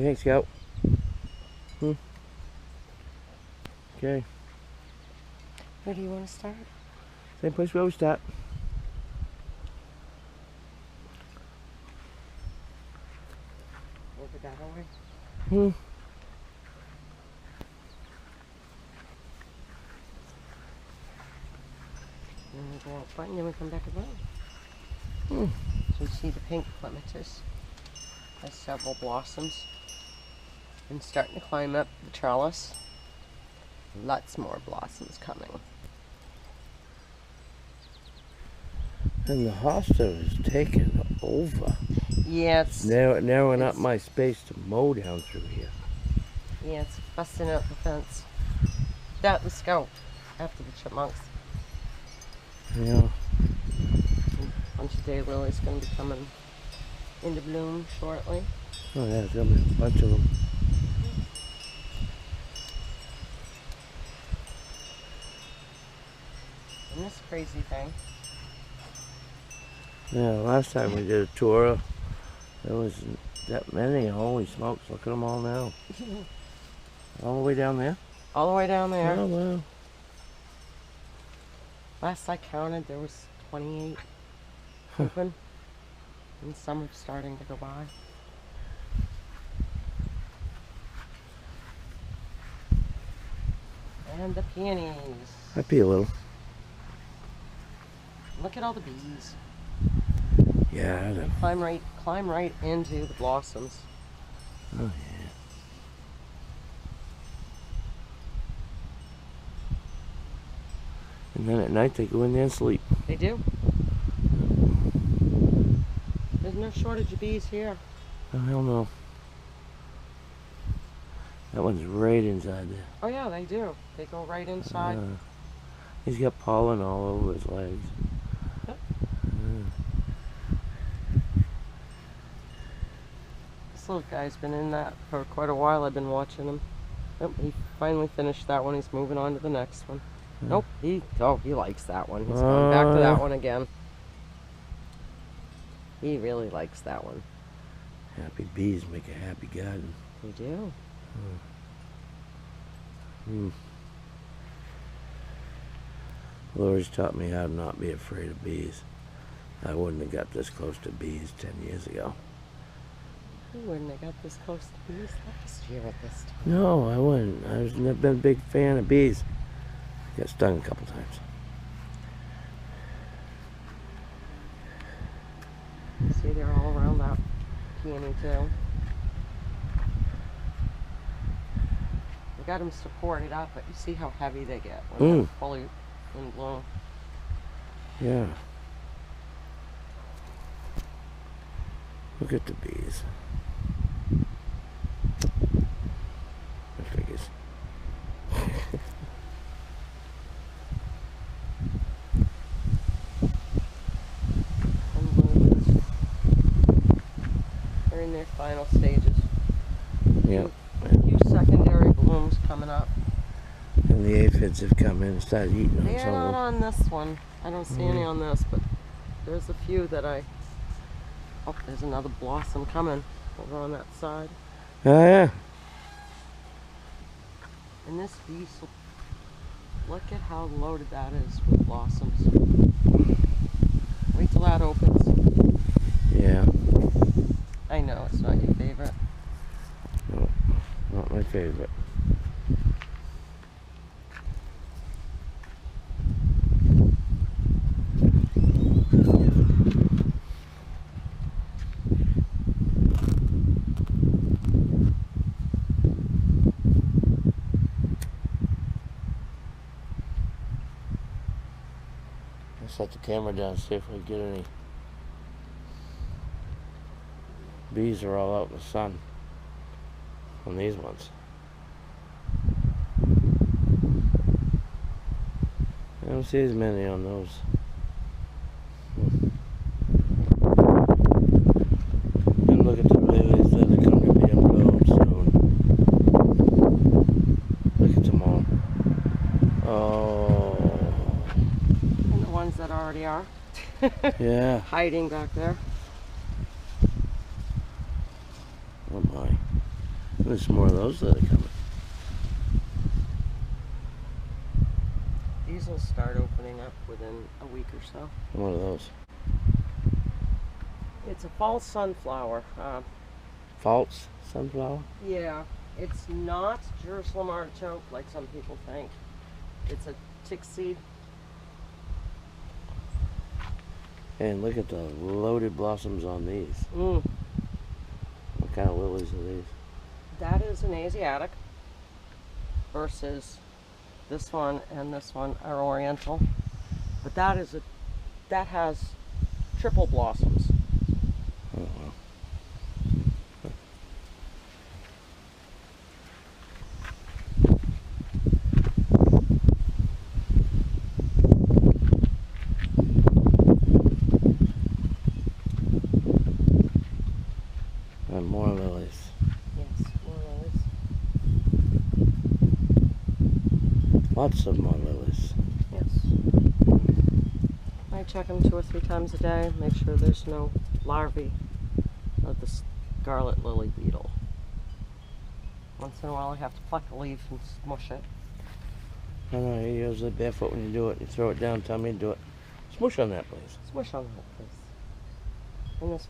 do you think, Scout? Okay. Where do you want to start? Same place we always start. Over that way? And then we go out front and then we come back around. So you see the pink clematis has several blossoms. And starting to climb up the trellis. Lots more blossoms coming. And the hosta is taking over. Yeah, it's narrowing up my space to mow down through here. Yeah, it's busting out the fence. That was Scout after the chipmunks. Yeah. A bunch of daylilies going to be coming into bloom shortly. Oh yeah, there's gonna be a bunch of them. And this crazy thing. Yeah, last time we did a tour, there wasn't that many. Holy smokes, look at them all now. All the way down there? All the way down there. Oh, wow. Last I counted, there was 28 open. And some are starting to go by. And the peonies. Might be a little. Look at all the bees. Yeah, I know. Climb right into the blossoms. Oh yeah. And then at night they go in there and sleep. They do. There's no shortage of bees here. Oh hell no. That one's right inside there. Oh yeah, they do. They go right inside. He's got pollen all over his legs. Yep. This little guy's been in that for quite a while. I've been watching him. Nope, he finally finished that one. He's moving on to the next one. Nope, he likes that one. He's going back to that one again. He really likes that one. Happy bees make a happy garden. They do. Laura's taught me how to not be afraid of bees. I wouldn't have got this close to bees 10 years ago. You wouldn't have got this close to bees last year at this time. No, I wouldn't. I've never been a big fan of bees. Got stung a couple times. See, they're all around that peony too. We got them supported up, but you see how heavy they get when they're fully in bloom. Yeah. Look at the bees. The figures. They're in their final stages. Yeah. A few secondary blooms coming up. And the aphids have come in and started eating on They're some not of them. on this one. I don't see any on this, but there's a few that I... Oh, there's another blossom coming over on that side. Oh yeah. And this beast, look at how loaded that is with blossoms. Wait till that opens. Yeah. I know it's not your favorite. No, not my favorite. Set the camera down, see if we get any. Bees are all out in the sun on these ones. I don't see as many on those. And look at the lilies that are going to be in bloom soon. Look at them all. Oh. And the ones that already are. Yeah. Hiding back there. Oh my. There's more of those that are coming. These will start opening up within a week or so. One of those. It's a false sunflower. False sunflower? Yeah, it's not Jerusalem artichoke like some people think. It's a tick seed. And look at the loaded blossoms on these. Mm. What kind of lilies are these? That is an Asiatic versus this one and this one are Oriental. But that has triple blossoms. Oh, well. And more lilies. Yes, more lilies. Lots of more lilies. Yes. I check them 2 or 3 times a day, make sure there's no larvae of the scarlet lily beetle. Once in a while I have to pluck a leaf and smush it. I know, you're usually barefoot when you do it. You throw it down, tell me to do it. Smush on that, please. Smush on that, please. In this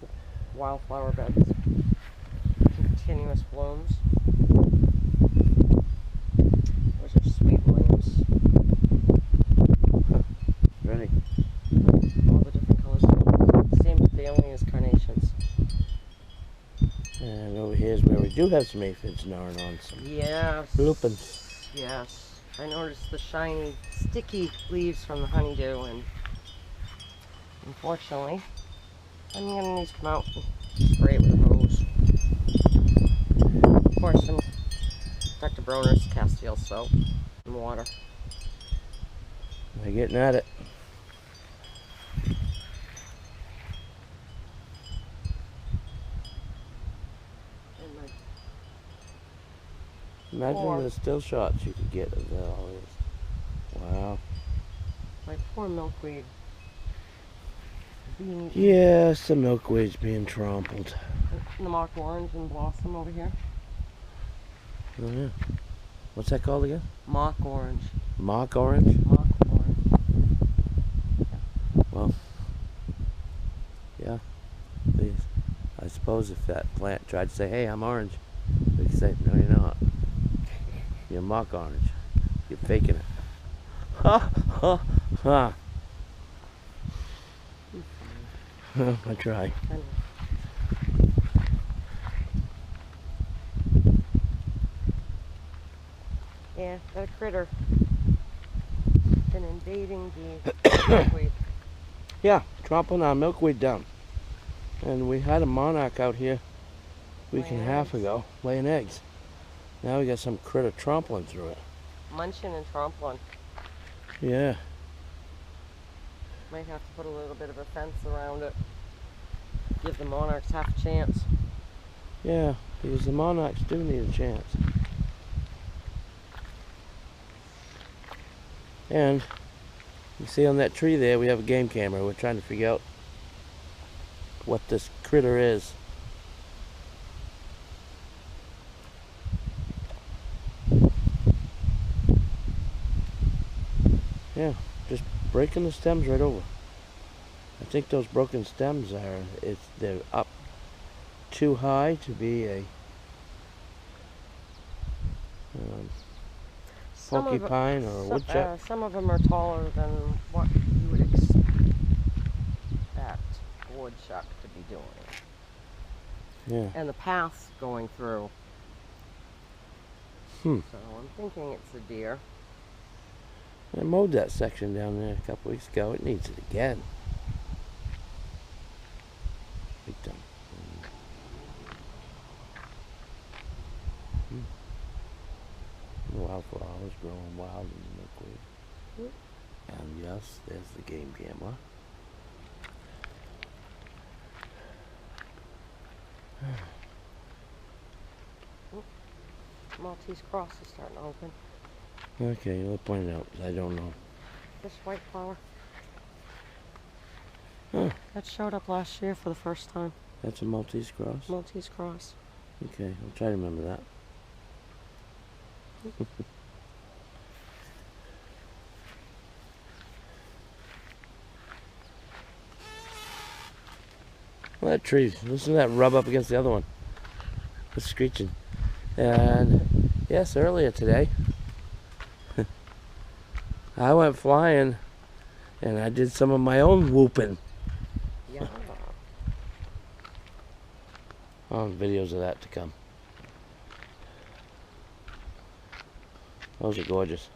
wildflower bed, continuous blooms. Those are sweet williams. Ready? All the different colors. Same family as carnations. And over here is where we do have some aphids gnawing on some Yes. lupins. Yes. I noticed the shiny, sticky leaves from the honeydew, and unfortunately, I'm gonna need to come out and spray it with a hose. Pour some Dr. Bronner's Castile soap and water. They're getting at it. And Imagine Or- the still shots you could get of that all this. Wow. my poor milkweed. Being Yes, the milkweed's being trampled. the mock orange and blossom over here. Oh, yeah. What's that called again? Mock orange. Mock orange? Mock orange. Well, yeah, please. I suppose if that plant tried to say, hey, I'm orange, we could say, no, you're not. You're mock orange. You're faking it. Ha, ha, ha. Well, I try. I know. Yeah, that critter been invading the milkweed. Yeah, trampling our milkweed down. And we had a monarch out here a week and a Laying half eggs. ago laying eggs. Now we got some critter trampling through it. Munching and trampling. Yeah. Might have to put a little bit of a fence around it. Give the monarchs half a chance. Yeah, because the monarchs do need a chance. And you see on that tree there, we have a game camera. We're trying to figure out what this critter is. Yeah, just breaking the stems right over. I think those broken stems are, they're up too high to be a Some of it- porcupine or a woodchuck. Some of them are taller than what you would expect a woodchuck to be doing. Yeah. And the path's going through. Hmm. So I'm thinking it's a deer. I mowed that section down there a couple weeks ago. It needs it again. Big time. Wildflowers growing wild in the milkweed. And yes, there's the game camera. Maltese cross is starting to open. Okay, you'll point it out. I don't know. This white flower. Huh. That showed up last year for the first time. That's a Maltese cross? Maltese cross. Okay, I'll try to remember that. Well, that tree, listen to that rub up against the other one. It's screeching. And yes, earlier today, I went flying and I did some of my own whooping. Yeah. Videos of that to come. Those are gorgeous.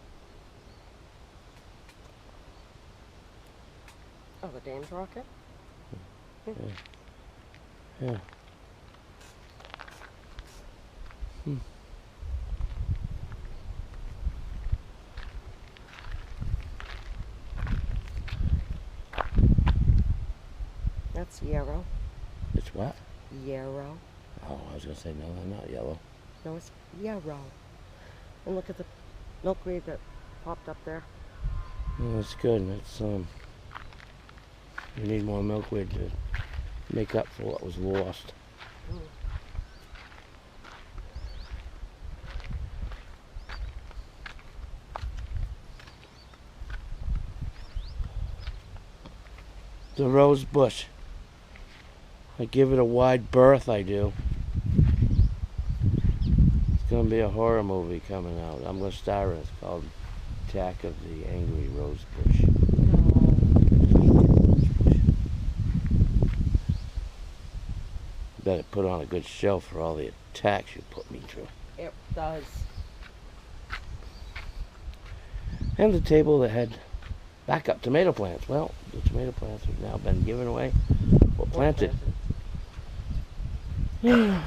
Oh, the Dame's rocket? Yeah. That's yarrow. It's what? Yarrow. Oh, I was gonna say no, they're not yellow. No, it's yarrow. And look at the milkweed that popped up there. No, it's good. It's we need more milkweed to make up for what was lost. Mm. The rose bush. I give it a wide berth, I do. It's gonna be a horror movie coming out. I'm gonna star in it. It's called Attack of the Angry Rose Bush. Better put on a good show for all the attacks you put me through. It does. And the table that had backup tomato plants. Well, the tomato plants have now been given away or planted. And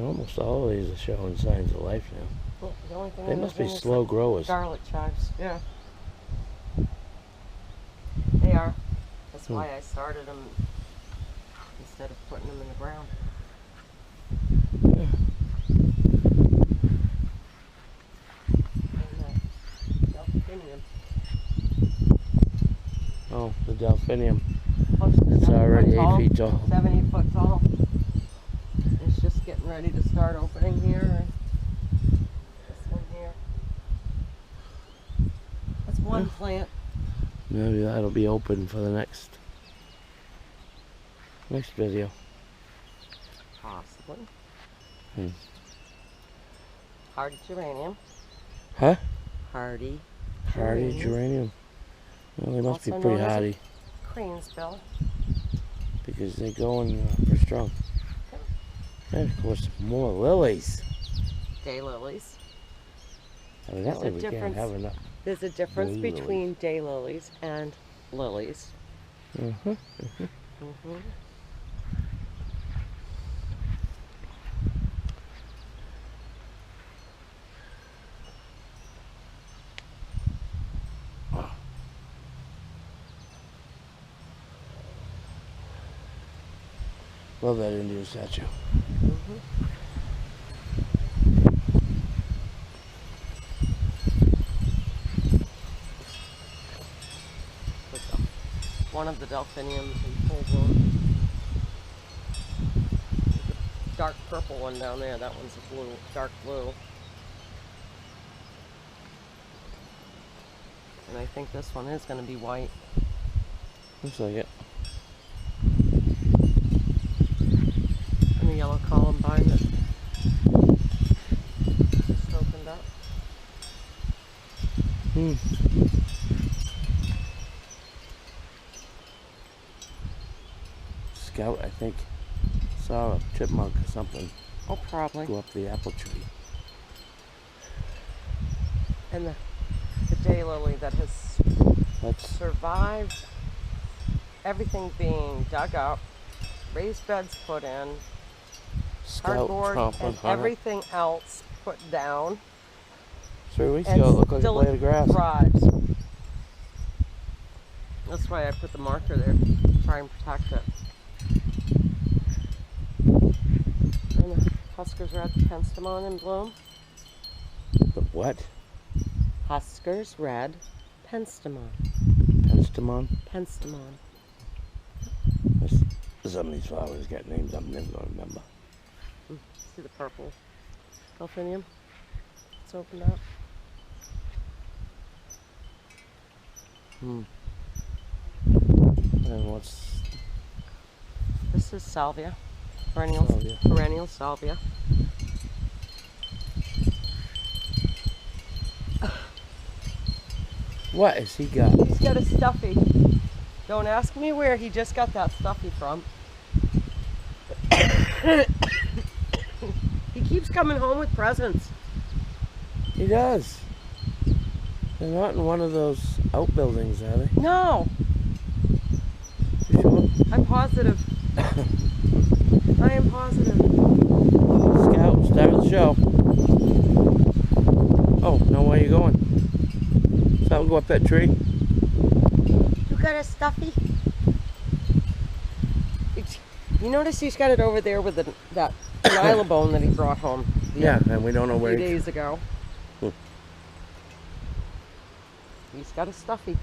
almost all of these are showing signs of life now. Well, the only thing They I'm must be missing is slow the growers. garlic chives. Yeah. They are. That's why I started them instead of putting them in the ground. And delphinium. Oh, the delphinium. Close to It's 7 already foot 8 feet tall. 70 foot tall. It's just getting ready to start opening here. This one here. That's one plant. Maybe that'll be open for the next video. Possibly. Hmm. Hardy geranium. Huh? Hardy. Hardy geranium. Well, they must be Also pretty known as a- hardy Cranesbill. because they're going for strong. And of course, more lilies. Daylilies. Evidently, There's a we can't difference. have enough. There's a difference Daylilies. between daylilies and lilies. Mm-hmm. Mm-hmm. Love that Indian statue. Mm-hmm. One of the delphiniums in full bloom. There's a dark purple one down there. That one's a blue, dark blue. And I think this one is going to be white. Looks like it. And the yellow columbine that just opened up. Hmm. Scout, I think, saw a chipmunk or something Oh, probably. go up the apple tree. And the daylily that has That's survived everything being dug up, raised beds put in, Scout cardboard, tromping and on it. everything else put down. 3 weeks and ago, it looked like a still blade of grass. thrives. That's why I put the marker there to try and protect it. And the Huskers Red Penstemon in bloom. The what? Huskers Red Penstemon. Penstemon? Penstemon. Some of these flowers got names I'm never going to remember. See the purple delphinium? plants opened up. And what's This is salvia. Salvia. Perennial salvia. what has he got? He's got a stuffy. Don't ask me where he just got that stuffy from. He keeps coming home with presents. He does. They're not in one of those outbuildings, are they? No, You sure? I'm positive. I am positive. Scout, start of the show. Oh, now where are you going? Something go up that tree? You got a stuffy? You notice he's got it over there with that nylabone that he brought home. Yeah, and we don't know A where few he... days ago. He's got a stuffy.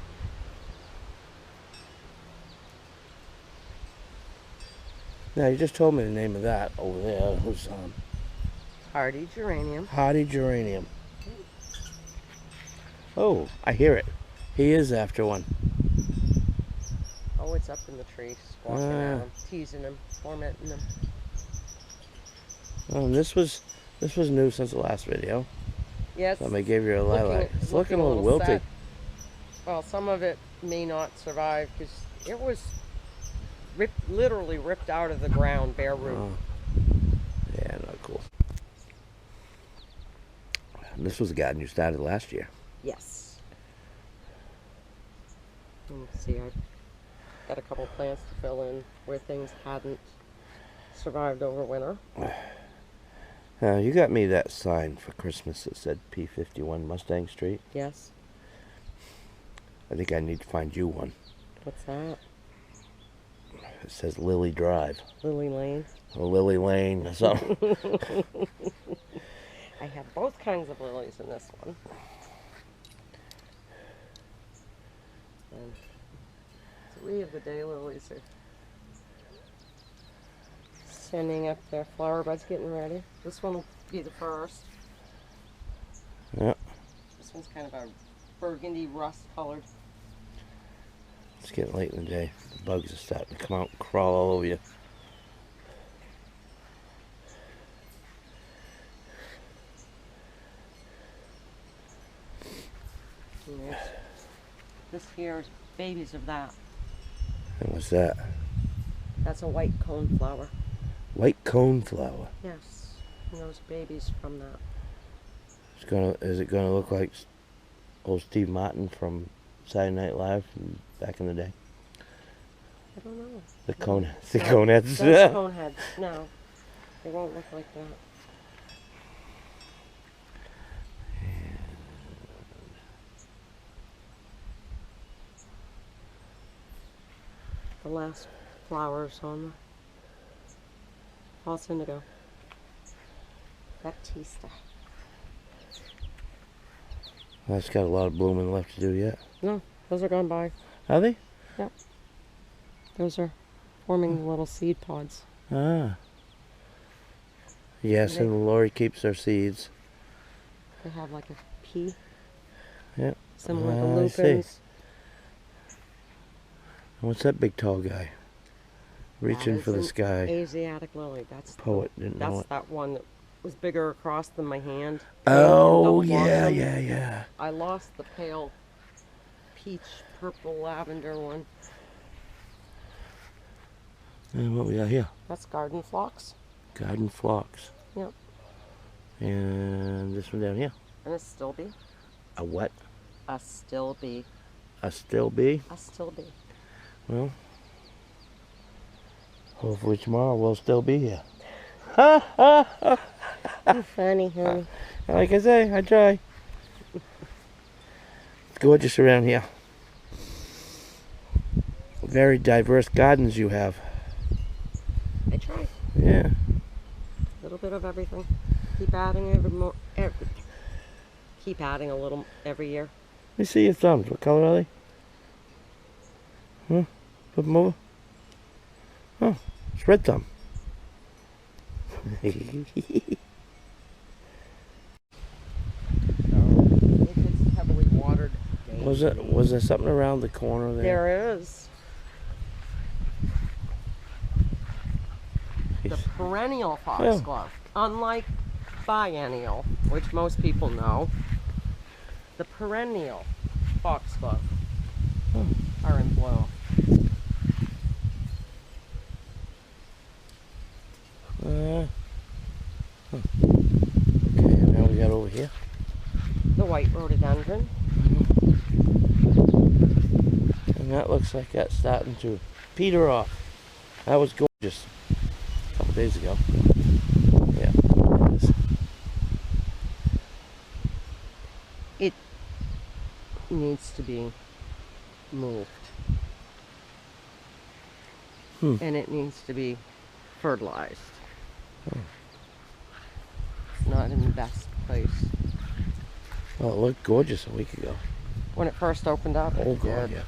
Now, you just told me the name of that over there. It was Hardy geranium. Hardy geranium. Oh, I hear it. He is after one. Oh, it's up in the tree, squawking at him, teasing him, tormenting him. Oh, and this was new since the last video. Yes. Somebody gave you a lilac. It's looking a little wilty. sad. Well, some of it may not survive because it was literally ripped out of the ground, bare root. Oh. Yeah, not cool. This was a garden you started last year. Yes. Let's see, I've got a couple plants to fill in where things hadn't survived over winter. You got me that sign for Christmas that said P51 Mustang Street. Yes. I think I need to find you one. What's that? It says Lily Drive. Lily Lane. Or Lily Lane or something. I have both kinds of lilies in this one. And 3 of the daylilies are sending up their flower buds, getting ready. This one will be the first. Yeah. This one's kind of a burgundy rust colored. It's getting late in the day. The bugs are starting to come out and crawl all over you. And this here is babies of that. And what's that? That's a white cone flower. White cone flower. Yes. And those babies from that. Is it gonna look like old Steve Martin from Saturday Night Live from back in the day? I don't know. The cone, No. the No, coneheads. Those cone heads. No, they won't look like that. The last flowers on the false indigo. Baptista. That's got a lot of blooming left to do yet. No, those are gone by. Are they? Those are forming little seed pods. Ah. Yes, and Lori keeps her seeds. They have like a pea. Yep. Similar to I see. lupins. What's that big tall guy? Reaching That for the is an sky. Asiatic lily. That's Poet didn't know That's it. that one that was bigger across than my hand. Oh, Double yeah, blossom. yeah. I lost the pale peach, purple, lavender one. And what we got here? That's garden phlox. Garden phlox. Yep. And this one down here. And a still bee. A what? A still bee. A still bee? A still bee. Well, hopefully tomorrow we'll still be here. Ha ha ha! You're funny, honey. Like I say, I try. It's gorgeous around here. Very diverse gardens you have. I try. Yeah. A little bit of everything. Keep adding keep adding a little every year. Let me see your thumbs. What color are they? Huh? Flip them over. Oh, it's red thumb. Was there something around the corner there? There is. The He's- perennial Yeah. foxglove. Unlike biennial, which most people know, the perennial foxglove are in bloom. Okay, now we got over here. The white rhododendron. And that looks like that's starting to peter off. That was gorgeous a couple days ago. Yeah, it is. It needs to be moved. And it needs to be fertilized. It's not in the best place. Well, it looked gorgeous a week ago. When it first opened up, Oh, it God, did. yeah.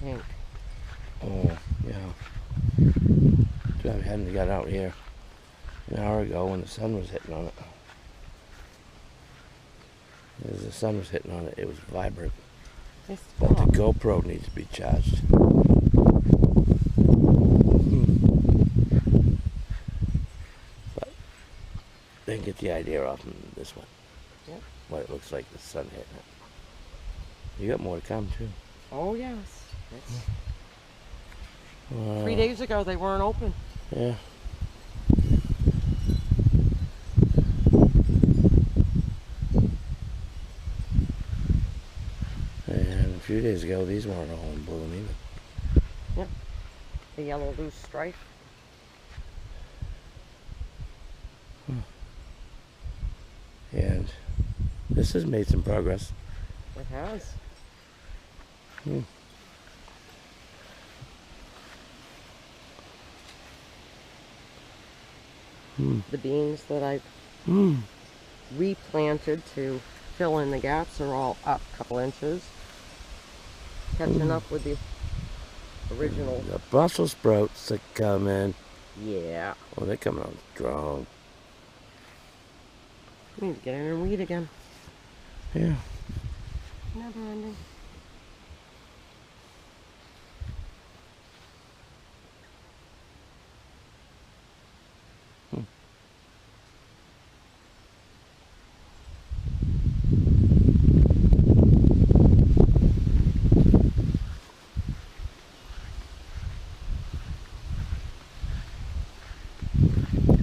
Pink. Oh, yeah. Too bad we hadn't got out here an hour ago when the sun was hitting on it. As the sun was hitting on it, it was vibrant. It's But the cool. GoPro needs to be charged. But they can get the idea off in this one. Yep. What it looks like the sun hitting it. You got more to come too. Oh yes. It's, Wow. 3 days ago they weren't open. Yeah. And a few days ago, these weren't all in bloom either. The yellow loose stripe. And this has made some progress. It has. The beans that I replanted to fill in the gaps are all up a couple inches. Catching up with the original. The Brussels sprouts are coming. Yeah. Oh, they're coming on strong. We need to get in and weed again. Yeah. Never ending.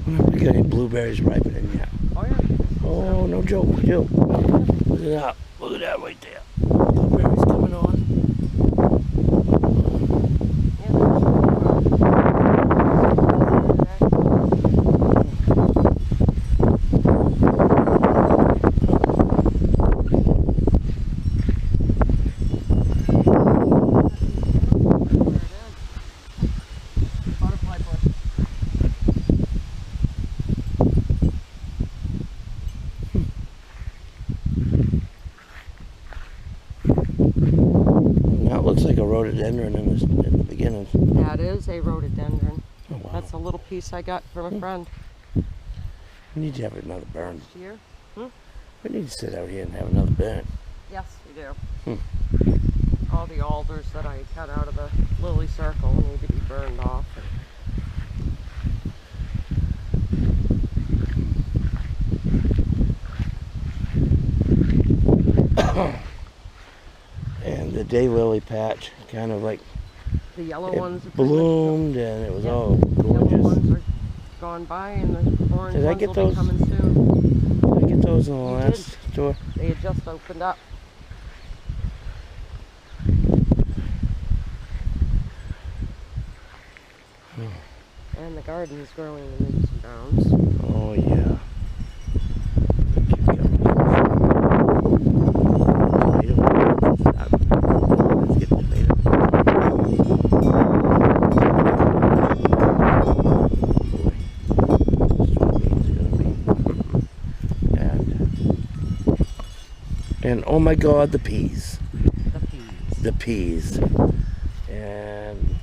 We got any blueberries ripening yet? Oh yeah. Oh, no joke, Joe. Look at that. Look at that right there. Blueberries coming on. Butterfly bush. That looks like a rhododendron in the beginning. That is a rhododendron. Oh, wow. That's a little piece I got from a friend We need to have another burn. this year. We need to sit out here and have another burn. Yes, we do. All the alders that I cut out of the lily circle need to be burned off. And the daylily patch kind of like The yellow it ones are pretty much bloomed and it was Yeah. all The yellow gorgeous. ones are gone by and the orange Did I ones get will those? be coming soon. Did I get those in the You last store? They had just opened up. And the garden's growing in leaps and bounds. Oh yeah. Let's get tomato. And oh my God, the peas. The peas. The peas. And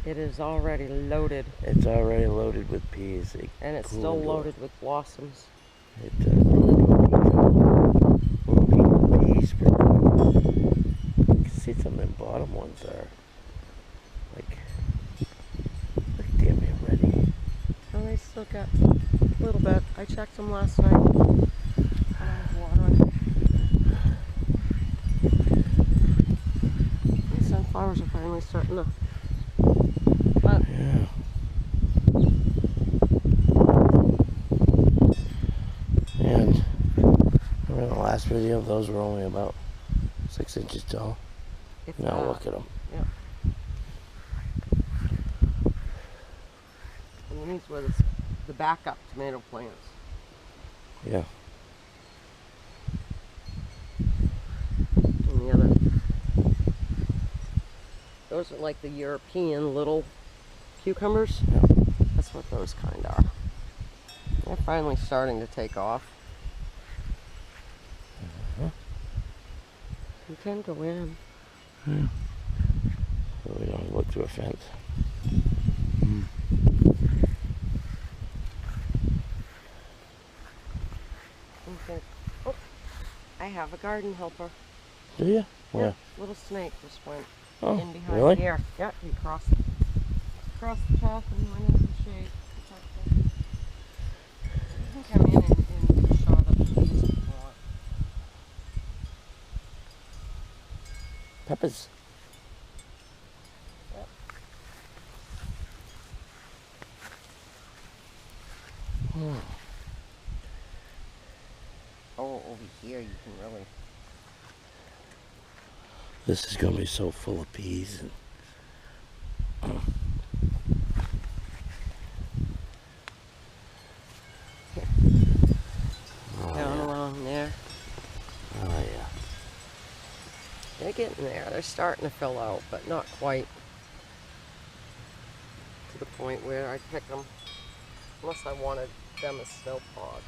It It is already loaded. It's already loaded with peas. And it's still loaded with blossoms. It little peas. You can see some of them bottom ones are like damn near ready. Oh, they still got a little bit. I checked them last night. Watering. The sunflowers are finally starting to. But yeah. And remember the last video? Those were only about 6 inches tall. Now look at them. Yeah. And these were the backup tomato plants. Yeah. And the other. Those are like the European little cucumbers. Yeah. That's what those kind are. They're finally starting to take off. You can go in. Yeah. So we don't look through a fence. Okay. Oh, I have a garden helper. Do you? Where? Yeah, little snake just went in behind really? here. Yeah, he crossed the path and went into the shade. You can come in and shove up the trees if you want. Peppers. Yep. Oh, over here you can really. This is going to be so full of peas. And Down along there. Oh, yeah. They're getting there. They're starting to fill out, but not quite to the point where I'd pick them unless I wanted them as snow pods.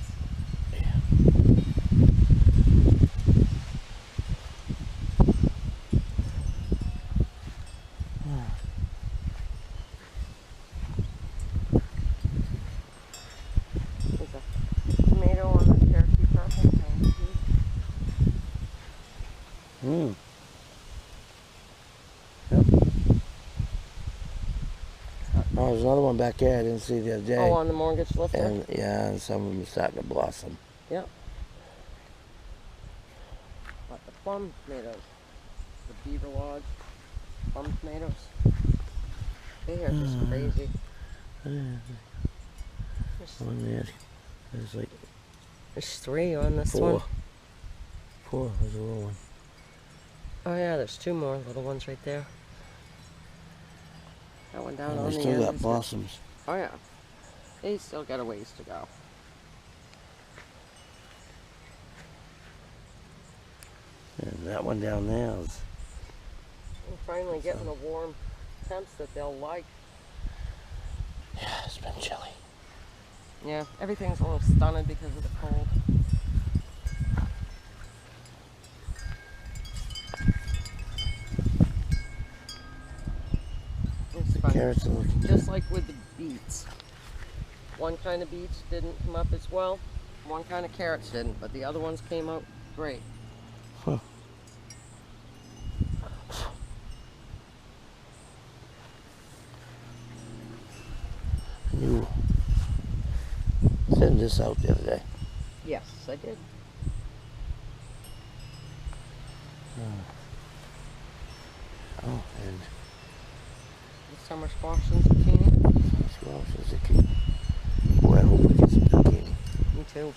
There's a tomato on the Cherokee purple thank you. Yep. Oh, there's another one back there I didn't see the other day. Oh, on the mortgage lifter? And yeah, and some of them are starting to blossom. Yep. But the plum tomatoes, the Beaver Lodge plum tomatoes, they are just crazy. One there. There's like There's 3 on this four. one. 4. There's a little one. Oh yeah, there's 2 more little ones right there. That one down And on they the still end. got blossoms. Oh yeah. They still got a ways to go. And that one down there is. We're finally getting the warm temps that they'll like. Yeah, it's been chilly. Yeah, everything's a little stunted because of the cold. It's The funny. carrots are looking Just like with the beets. One kind of beets didn't come up as well. One kind of carrots didn't, but the other ones came out great. Huh. You sent this out the other day. Yes, I did. Oh, and The summer squash and zucchini. squash and zucchini. Boy, I hope we get some zucchini. Me too.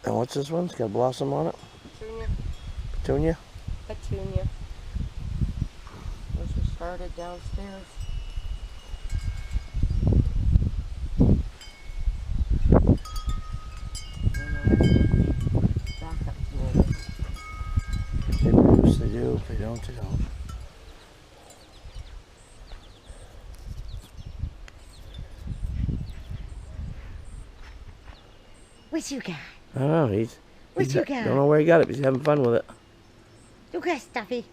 And what's this one? It's got a blossom on it? Petunia. Petunia? Petunia. Those were started downstairs. And the rest are backup tomatoes. If they produce, they do. If they don't, they don't. What you got? I don't know. What you got? Don't know where he got it, but he's having fun with it. You got Stuffy.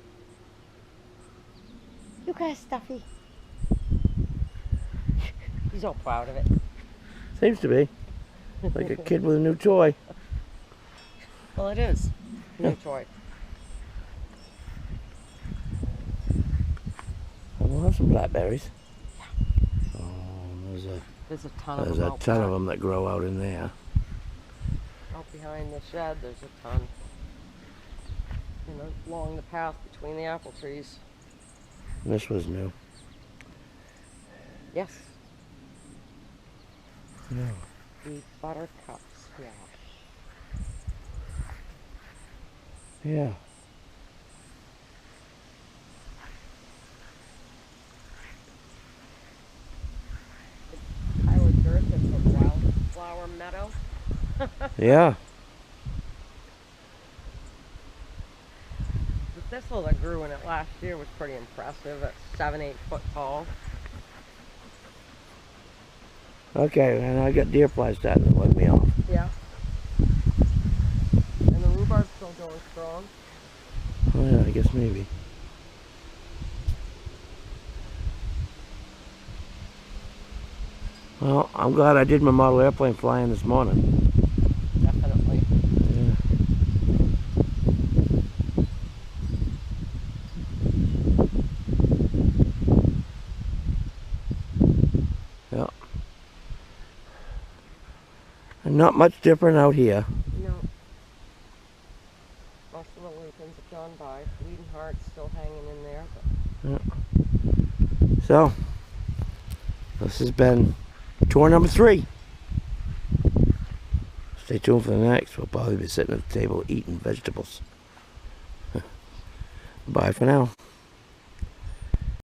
You got Stuffy. He's all proud of it. Seems to be. Like a kid with a new toy. Well, it is. New toy. We'll have some blackberries. Oh, There's a ton of there's them a out ton back. of them that grow out in there. Out behind the shed, there's a ton. You know, along the path between the apple trees. And this was new. Yes, Yeah. the buttercups. Yeah. Yeah. Tyler Dirt, that's a wildflower meadow. Yeah. The thistle that grew in it last year was pretty impressive. At 7-8 foot tall. Okay, and I got deer flies starting to let me off. Yeah. And the rhubarb's still going strong. Oh yeah, I guess maybe. Well, I'm glad I did my model airplane flying this morning. Definitely. Yeah. Yeah. And not much different out here. No. Most of the lupins have gone by. Bleeding Heart's still hanging in there. But So, this has been tour number 3. Stay tuned for the next. We'll probably be sitting at the table eating vegetables. Bye for now.